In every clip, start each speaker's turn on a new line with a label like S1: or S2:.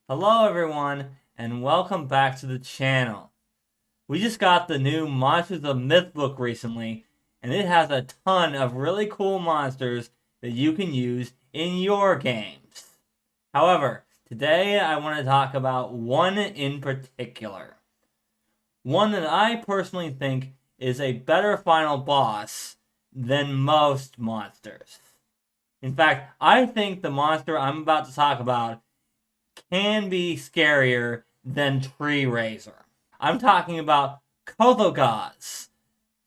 S1: Hello everyone, and welcome back to the channel. We just got the new Monsters of Myth book recently, and it has a ton of really cool monsters that you can use in your games. However, today I want to talk about one in particular. One that I personally think is a better final boss than most monsters. In fact, I think the monster I'm about to talk about can be scarier than Treerazer. I'm talking about Kothogaz,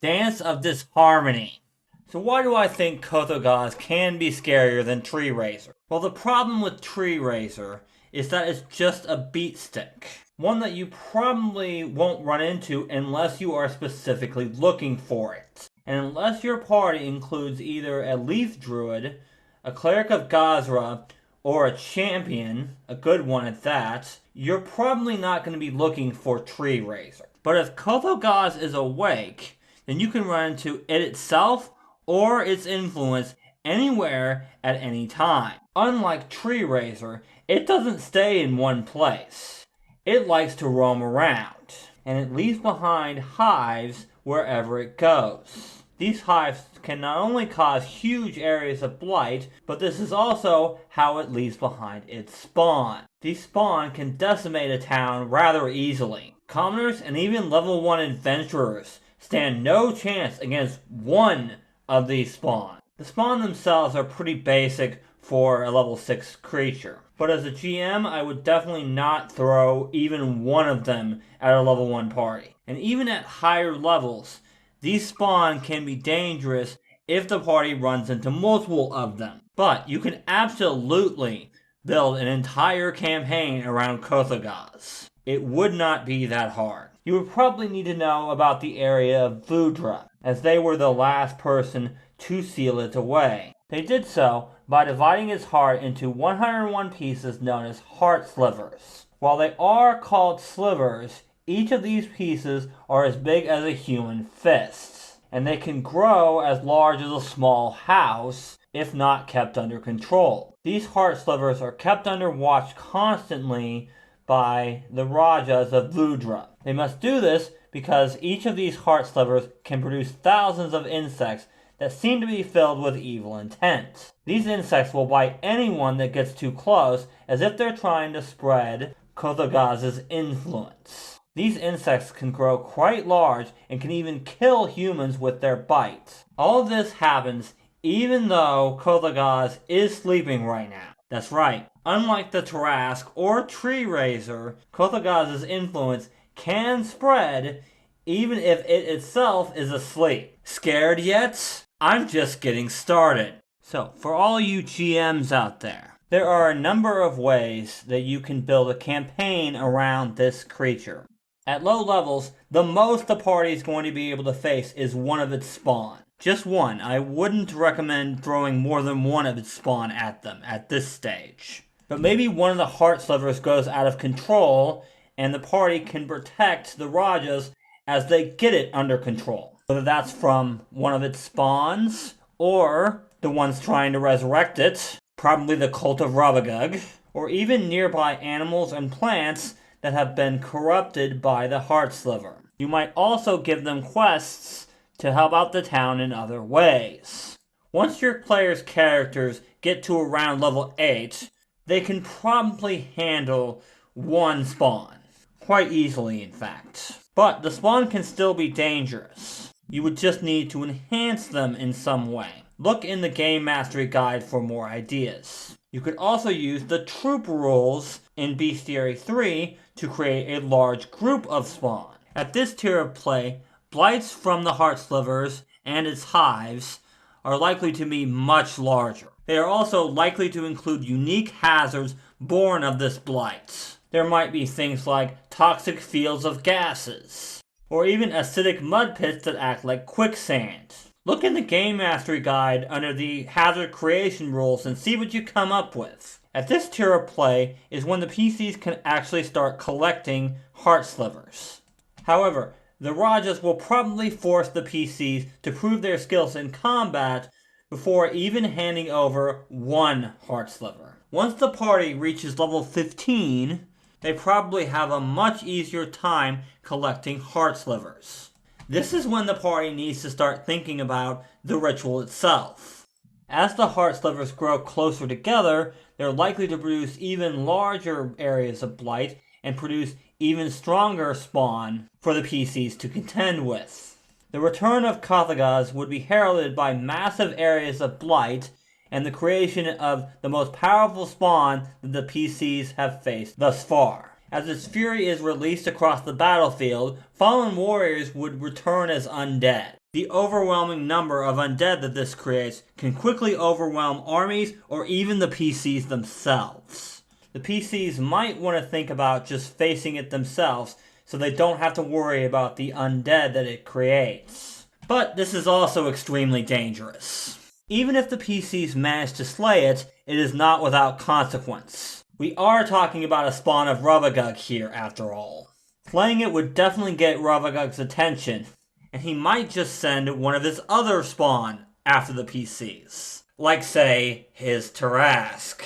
S1: Dance of Disharmony. So why do I think Kothogaz can be scarier than Treerazer? Well, the problem with Treerazer is that it's just a beatstick. One that you probably won't run into unless you are specifically looking for it. And unless your party includes either a Leaf Druid, a Cleric of Gazra, or a champion, a good one at that, you're probably not going to be looking for Treerazer. But if Kothogaz is awake, then you can run into it itself or its influence anywhere at any time. Unlike Treerazer, it doesn't stay in one place. It likes to roam around, and it leaves behind hives wherever it goes. These hives can not only cause huge areas of blight, but this is also how it leaves behind its spawn. These spawn can decimate a town rather easily. Commoners and even level 1 adventurers stand no chance against one of these spawn. The spawn themselves are pretty basic for a level 6 creature, but as a GM I would definitely not throw even one of them at a level 1 party. And even at higher levels, these spawn can be dangerous if the party runs into multiple of them. But you can absolutely build an entire campaign around Kothagaz. It would not be that hard. You would probably need to know about the area of Vudra, as they were the last person to seal it away. They did so by dividing its heart into 101 pieces known as heart slivers. While they are called slivers, each of these pieces are as big as a human fist, and they can grow as large as a small house if not kept under control. These heart slivers are kept under watch constantly by the Rajas of Vudra. They must do this because each of these heart slivers can produce thousands of insects that seem to be filled with evil intent. These insects will bite anyone that gets too close, as if they're trying to spread Kothagaz's influence. These insects can grow quite large and can even kill humans with their bites. All of this happens even though Kothagaz is sleeping right now. That's right, unlike the Tarrasque or Treerazer, Kothagaz's influence can spread even if it itself is asleep. Scared yet? I'm just getting started. So, for all you GMs out there are a number of ways that you can build a campaign around this creature. At low levels, the most the party is going to be able to face is one of its spawn. Just one. I wouldn't recommend throwing more than one of its spawn at them at this stage. But maybe one of the heart slivers goes out of control, and the party can protect the Rajas as they get it under control. Whether that's from one of its spawns, or the ones trying to resurrect it, probably the cult of Rabagug, or even nearby animals and plants that have been corrupted by the heart sliver. You might also give them quests to help out the town in other ways. Once your players' characters get to around level 8, they can probably handle one spawn. Quite easily, in fact. But the spawn can still be dangerous. You would just need to enhance them in some way. Look in the Game Mastery Guide for more ideas. You could also use the troop rules in Bestiary 3 to create a large group of spawn. At this tier of play, blights from the heart slivers and its hives are likely to be much larger. They are also likely to include unique hazards born of this blight. There might be things like toxic fields of gases, or even acidic mud pits that act like quicksand. Look in the Game Mastery Guide under the Hazard Creation rules and see what you come up with. At this tier of play is when the PCs can actually start collecting heart slivers. However, the Rajas will probably force the PCs to prove their skills in combat before even handing over one heart sliver. Once the party reaches level 15, they probably have a much easier time collecting heart slivers. This is when the party needs to start thinking about the ritual itself. As the heart slivers grow closer together, they're likely to produce even larger areas of blight and produce even stronger spawn for the PCs to contend with. The return of Kothagaz would be heralded by massive areas of blight and the creation of the most powerful spawn that the PCs have faced thus far. As its fury is released across the battlefield, fallen warriors would return as undead. The overwhelming number of undead that this creates can quickly overwhelm armies or even the PCs themselves. The PCs might want to think about just facing it themselves so they don't have to worry about the undead that it creates. But this is also extremely dangerous. Even if the PCs manage to slay it, it is not without consequence. We are talking about a spawn of Kothagaz here, after all. Slaying it would definitely get Kothagaz's attention, and he might just send one of his other spawn after the PCs. Like, say, his Treerazer.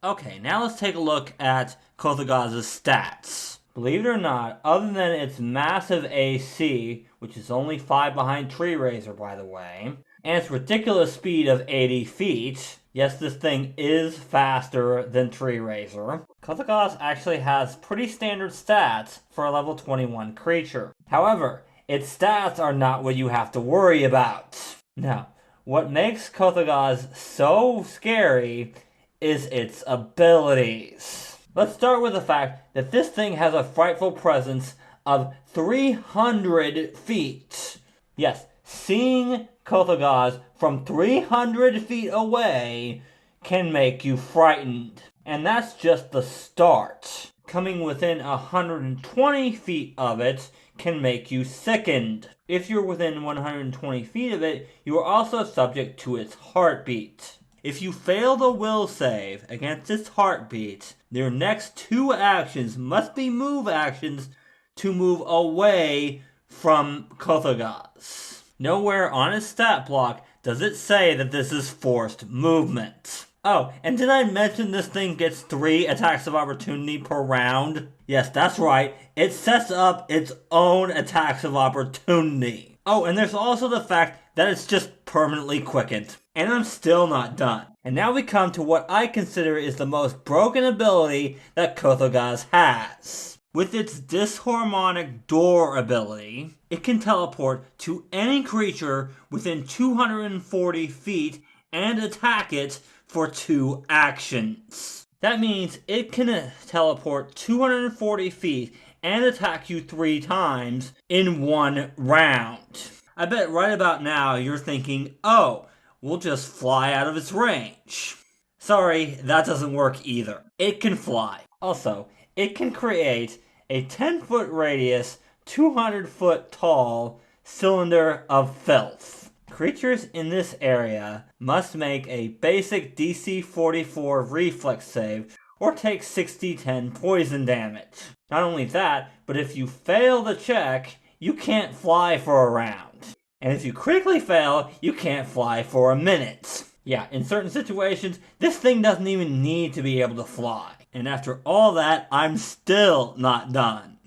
S1: Okay, now let's take a look at Kothagaz's stats. Believe it or not, other than its massive AC, which is only 5 behind Treerazer by the way, and its ridiculous speed of 80 feet, yes, this thing is faster than Treerazer, Kothagaz actually has pretty standard stats for a level 21 creature. However, its stats are not what you have to worry about. Now, what makes Kothagaz so scary is its abilities. Let's start with the fact that this thing has a frightful presence of 300 feet. Yes, seeing Kothagaz from 300 feet away can make you frightened. And that's just the start. Coming within 120 feet of it can make you sickened. If you're within 120 feet of it, you are also subject to its heartbeat. If you fail the will save against its heartbeat, your next 2 actions must be move actions to move away from Kothagaz. Nowhere on its stat block does it say that this is forced movement. Oh, and did I mention this thing gets 3 attacks of opportunity per round? Yes, that's right. It sets up its own attacks of opportunity. Oh, and there's also the fact that it's just permanently quickened. And I'm still not done. And now we come to what I consider is the most broken ability that Kothagaz has. With its disharmonic door ability, it can teleport to any creature within 240 feet and attack it for 2 actions. That means it can teleport 240 feet and attack you 3 times in 1 round. I bet right about now you're thinking, oh, we'll just fly out of its range. Sorry, that doesn't work either. It can fly. Also, it can create a 10-foot radius, 200-foot tall cylinder of filth. Creatures in this area must make a basic DC 44 reflex save or take 60-10 poison damage. Not only that, but if you fail the check, you can't fly for a round. And if you critically fail, you can't fly for a minute. Yeah, in certain situations, this thing doesn't even need to be able to fly. And after all that, I'm still not done.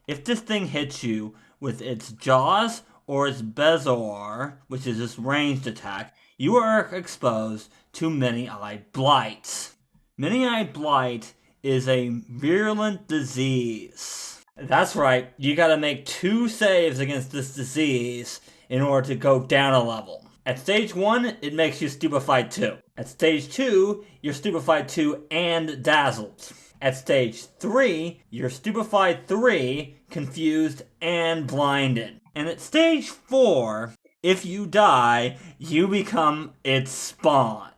S1: If this thing hits you with its jaws or its bezoar, which is its ranged attack, you are exposed to many-eyed blight. Many-eyed blight is a virulent disease. That's right, you gotta make 2 saves against this disease in order to go down a level. At stage 1, it makes you stupefied 2. At stage 2, you're stupefied 2 and dazzled. At stage 3, you're stupefied 3, confused, and blinded. And at stage 4, if you die, you become its spawn.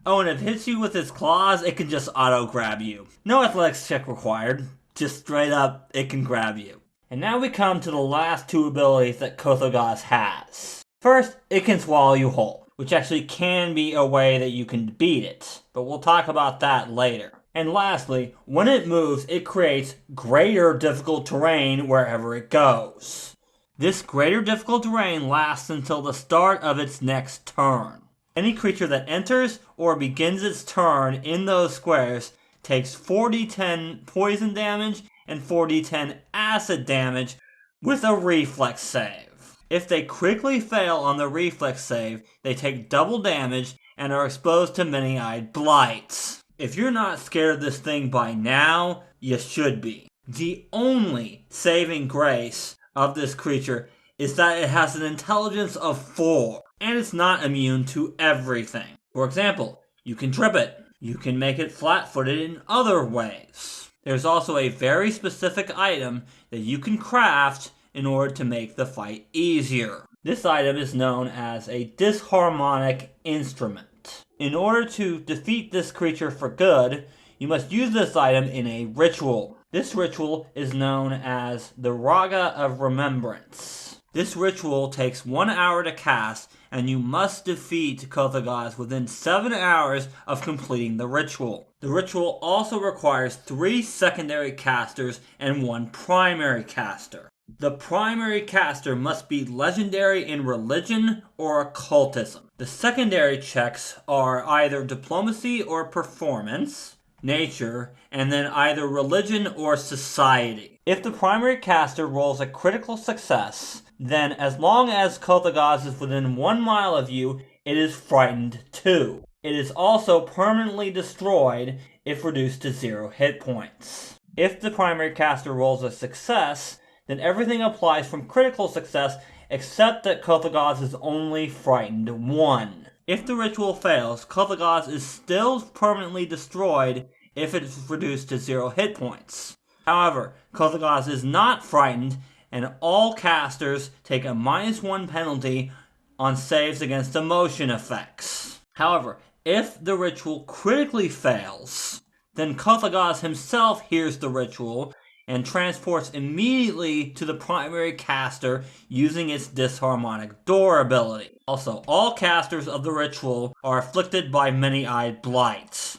S1: Oh, and if it hits you with its claws, it can just auto-grab you. No athletics check required. Just straight up, it can grab you. And now we come to the last 2 abilities that Kothagaz has. First, it can swallow you whole, which actually can be a way that you can beat it, but we'll talk about that later. And lastly, when it moves, it creates greater difficult terrain wherever it goes. This greater difficult terrain lasts until the start of its next turn. Any creature that enters or begins its turn in those squares takes 4d10 poison damage and 4d10 acid damage with a reflex save. If they critically fail on the reflex save, they take double damage and are exposed to many-eyed blights. If you're not scared of this thing by now, you should be. The only saving grace of this creature is that it has an intelligence of 4, and it's not immune to everything. For example, you can trip it. You can make it flat-footed in other ways. There's also a very specific item that you can craft in order to make the fight easier. This item is known as a Disharmonic Instrument. In order to defeat this creature for good, you must use this item in a ritual. This ritual is known as the Raga of Remembrance. This ritual takes 1 hour to cast, and you must defeat Kothagaz within 7 hours of completing the ritual. The ritual also requires 3 secondary casters and 1 primary caster. The primary caster must be legendary in religion or occultism. The secondary checks are either diplomacy or performance, nature, and then either religion or society. If the primary caster rolls a critical success, then as long as Kothagaz is within 1 mile of you, it is frightened too. It is also permanently destroyed if reduced to 0 hit points. If the primary caster rolls a success, then everything applies from critical success except that Kothagaz is only frightened 1. If the ritual fails, Kothagaz is still permanently destroyed if it is reduced to 0 hit points. However, Kothagaz is not frightened, and all casters take a -1 penalty on saves against emotion effects. However, if the ritual critically fails, then Kothagaz himself hears the ritual and transports immediately to the primary caster using its Disharmonic Door ability. Also, all casters of the ritual are afflicted by many-eyed blights.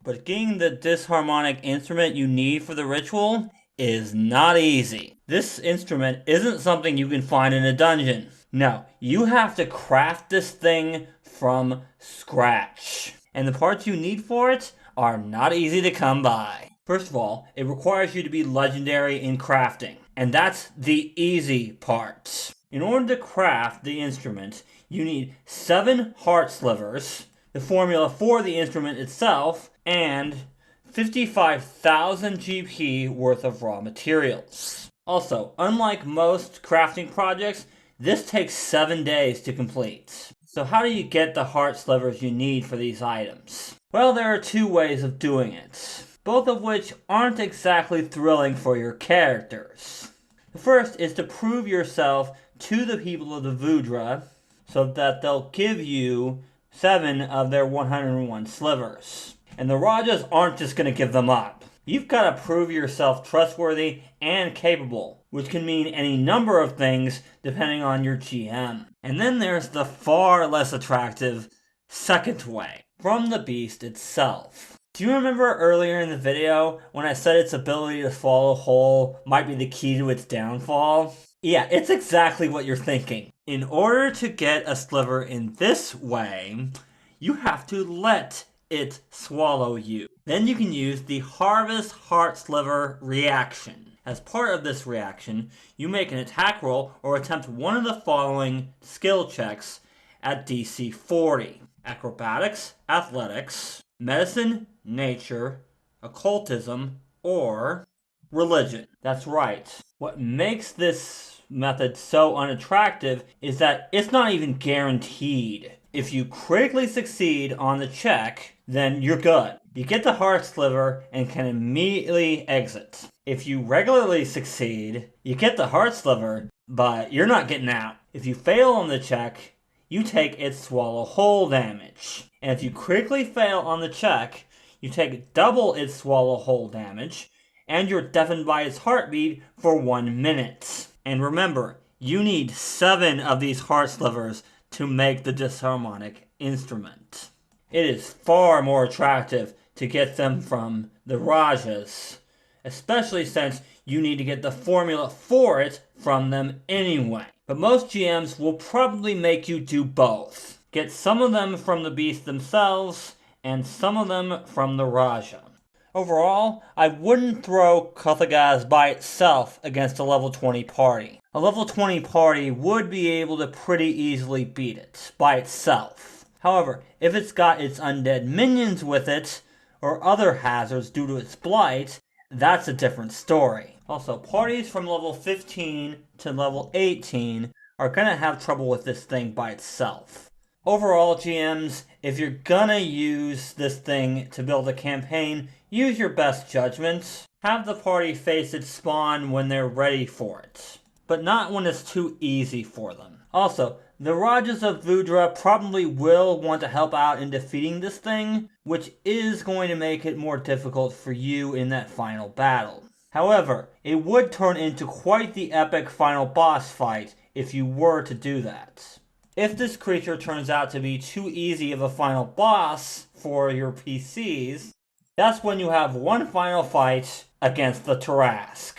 S1: But getting the Disharmonic Instrument you need for the ritual is not easy. This instrument isn't something you can find in a dungeon. No, you have to craft this thing from scratch. And the parts you need for it are not easy to come by. First of all, it requires you to be legendary in crafting, and that's the easy part. In order to craft the instrument, you need 7 heart slivers, the formula for the instrument itself, and 55,000 GP worth of raw materials. Also, unlike most crafting projects, this takes 7 days to complete. So how do you get the heart slivers you need for these items? Well, there are 2 ways of doing it, both of which aren't exactly thrilling for your characters. The first is to prove yourself to the people of the Vudra so that they'll give you 7 of their 101 slivers. And the Rajas aren't just going to give them up. You've got to prove yourself trustworthy and capable, which can mean any number of things depending on your GM. And then there's the far less attractive second way, from the beast itself. Do you remember earlier in the video when I said its ability to swallow whole might be the key to its downfall? Yeah, it's exactly what you're thinking. In order to get a sliver in this way, you have to let it swallow you. Then you can use the Harvest Heart Sliver reaction. As part of this reaction, you make an attack roll or attempt one of the following skill checks at DC 40. Acrobatics, Athletics, Medicine, Nature, Occultism, or Religion. That's right. What makes this method so unattractive is that it's not even guaranteed. If you critically succeed on the check, then you're good. You get the heart sliver and can immediately exit. If you regularly succeed, you get the heart sliver, but you're not getting out. If you fail on the check, you take its swallow whole damage. And if you critically fail on the check, you take double its swallow whole damage, and you're deafened by its heartbeat for 1 minute. And remember, you need 7 of these heart slivers to make the Disharmonic Instrument. It is far more attractive to get them from the Rajas, especially since you need to get the formula for it from them anyway. But most GMs will probably make you do both. Get some of them from the beasts themselves, and some of them from the Raja. Overall, I wouldn't throw Kothagaz by itself against a level 20 party. A level 20 party would be able to pretty easily beat it by itself. However, if it's got its undead minions with it, or other hazards due to its blight, that's a different story. Also, parties from level 15 to level 18 are going to have trouble with this thing by itself. Overall, GMs, if you're gonna use this thing to build a campaign, use your best judgment. Have the party face its spawn when they're ready for it, but not when it's too easy for them. Also, the Rajas of Vudra probably will want to help out in defeating this thing, which is going to make it more difficult for you in that final battle. However, it would turn into quite the epic final boss fight if you were to do that. If this creature turns out to be too easy of a final boss for your PCs, that's when you have one final fight against the Treerazer.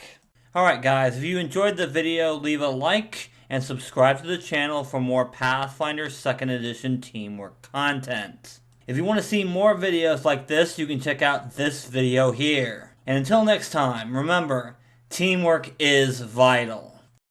S1: Alright guys, if you enjoyed the video, leave a like and subscribe to the channel for more Pathfinder 2nd Edition teamwork content. If you want to see more videos like this, you can check out this video here. And until next time, remember, teamwork is vital.